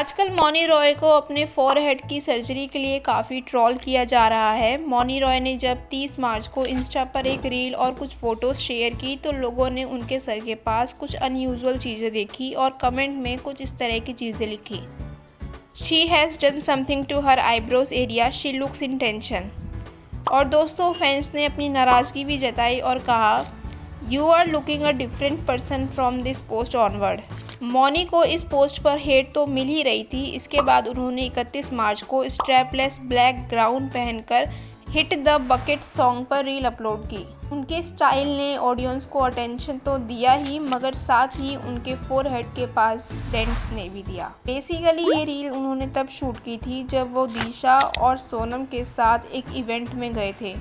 आजकल मौनी रॉय को अपने फोरहेड की सर्जरी के लिए काफ़ी ट्रोल किया जा रहा है। मौनी रॉय ने जब 30 मार्च को इंस्टा पर एक रील और कुछ फ़ोटोज़ शेयर की तो लोगों ने उनके सर के पास कुछ अनयूजुअल चीज़ें देखी और कमेंट में कुछ इस तरह की चीज़ें लिखी। She has done something to her eyebrows area, she looks in tension. और दोस्तों, फैंस ने अपनी नाराज़गी भी जताई और कहा, you are looking a different person from this post onward. Mouni को इस पोस्ट पर हेट तो मिल ही रही थी। इसके बाद उन्होंने 31 मार्च को स्ट्रैपलेस ब्लैक ग्राउन पहनकर हिट द बकेट सॉन्ग पर रील अपलोड की। उनके स्टाइल ने ऑडियंस को अटेंशन तो दिया ही, मगर साथ ही उनके फोरहेड के पास डेंट्स ने भी दिया। बेसिकली ये रील उन्होंने तब शूट की थी जब वो दिशा और सोनम के साथ एक इवेंट में गए थे,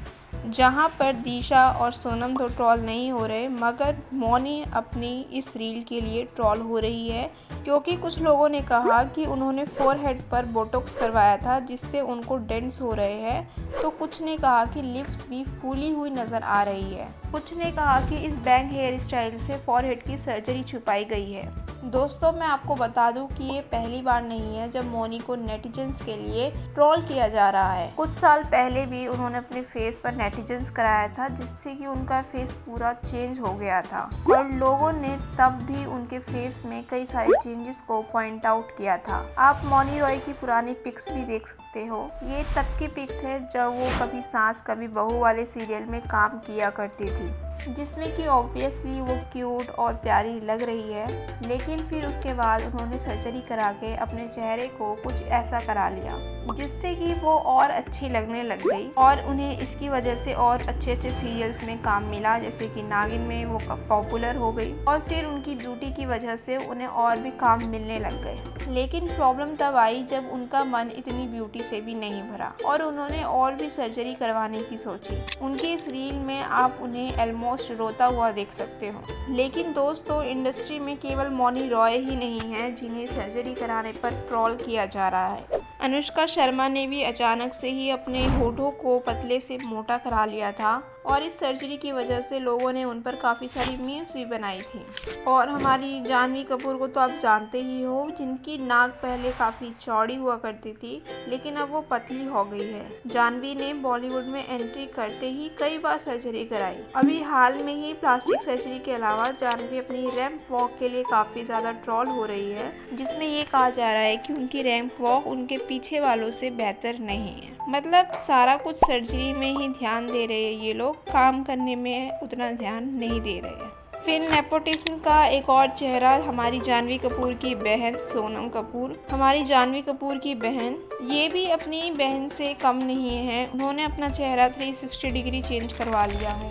जहां पर दिशा और सोनम तो ट्रोल नहीं हो रहे, मगर मौनी अपनी इस रील के लिए ट्रोल हो रही है, क्योंकि कुछ लोगों ने कहा कि उन्होंने फोरहेड पर बोटॉक्स करवाया था जिससे उनको डेंट्स हो रहे हैं, तो कुछ ने कहा कि लिप्स भी फूली हुई नज़र आ रही है। कुछ ने कहा कि इस बैंग हेयर स्टाइल से फोरहेड की सर्जरी छुपाई गई है। दोस्तों, मैं आपको बता दूं कि ये पहली बार नहीं है जब मौनी को नेटिजन्स के लिए ट्रोल किया जा रहा है। कुछ साल पहले भी उन्होंने अपने फेस पर नेटिजन्स कराया था, जिससे कि उनका फेस पूरा चेंज हो गया था और लोगों ने तब भी उनके फेस में कई सारे चेंजेस को पॉइंट आउट किया था। आप मौनी रॉय की पुरानी पिक्स भी देख सकते हो। ये तब की पिक्स है जब वो कभी सास कभी बहू वाले सीरियल में काम किया करती थी, जिसमें कि ऑब्वियसली वो क्यूट और प्यारी लग रही है, लेकिन फिर उसके बाद उन्होंने सर्जरी करा के अपने चेहरे को कुछ ऐसा करा लिया जिससे कि वो और अच्छी लगने लग गई और उन्हें इसकी वजह से और अच्छे अच्छे सीरियल्स में काम मिला, जैसे कि नागिन में वो पॉपुलर हो गई और फिर उनकी ब्यूटी की वजह से उन्हें और भी काम मिलने लग गए। लेकिन प्रॉब्लम तब आई जब उनका मन इतनी ब्यूटी से भी नहीं भरा और उन्होंने और भी सर्जरी करवाने की सोची। उनकी इस रील में आप उन्हें ऑलमोस्ट रोता हुआ देख सकते हो। लेकिन दोस्तों, इंडस्ट्री में केवल मौनी रॉय ही नहीं है जिन्हें सर्जरी कराने पर ट्रोल किया जा रहा है। अनुष्का शर्मा ने भी अचानक से ही अपने होठों को पतले से मोटा करा लिया था और इस सर्जरी की वजह से लोगों ने उन पर काफ़ी सारी मीम्स भी बनाई थी। और हमारी जानवी कपूर को तो आप जानते ही हो, जिनकी नाक पहले काफ़ी चौड़ी हुआ करती थी लेकिन अब वो पतली हो गई है। जानवी ने बॉलीवुड में एंट्री करते ही कई बार सर्जरी कराई। अभी हाल में ही प्लास्टिक सर्जरी के अलावा जानवी अपनी रैंप वॉक के लिए काफ़ी ज़्यादा ट्रोल हो रही है, जिसमें ये कहा जा रहा है कि उनकी रैंप वॉक उनके पीछे वालों से बेहतर नहीं है। मतलब सारा कुछ सर्जरी में ही ध्यान दे रहे हैं ये लोग, काम करने में उतना ध्यान नहीं दे रहे हैं। फिर नेपोटिज्म का एक और चेहरा हमारी जानवी कपूर की बहन सोनम कपूर। हमारी जानवी कपूर की बहन ये भी अपनी बहन से कम नहीं है, उन्होंने अपना चेहरा 360 डिग्री चेंज करवा लिया है।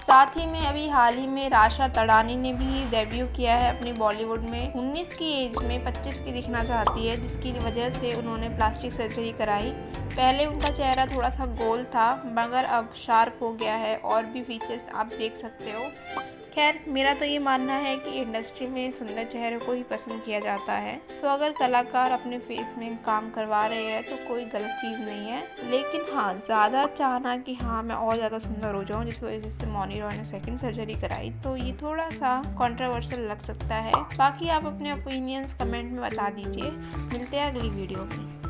साथ ही में अभी हाल ही में राशा तड़ानी ने भी डेब्यू किया है अपनी बॉलीवुड में। 19 की एज में 25 की दिखना चाहती है, जिसकी वजह से उन्होंने प्लास्टिक सर्जरी कराई। पहले उनका चेहरा थोड़ा सा गोल था, मगर अब शार्प हो गया है और भी फीचर्स आप देख सकते हो। खैर, मेरा तो ये मानना है कि इंडस्ट्री में सुंदर चेहरे को ही पसंद किया जाता है, तो अगर कलाकार अपने फेस में काम करवा रहे हैं तो कोई गलत चीज़ नहीं है। लेकिन हाँ, ज़्यादा चाहना कि हाँ मैं और ज़्यादा सुंदर हो जाऊँ, जिसकी वजह से मौनी रॉय ने सेकंड सर्जरी कराई, तो ये थोड़ा सा कंट्रोवर्शियल लग सकता है। बाकी आप अपने ओपिनियंस कमेंट में बता दीजिए। मिलते हैं अगली वीडियो में।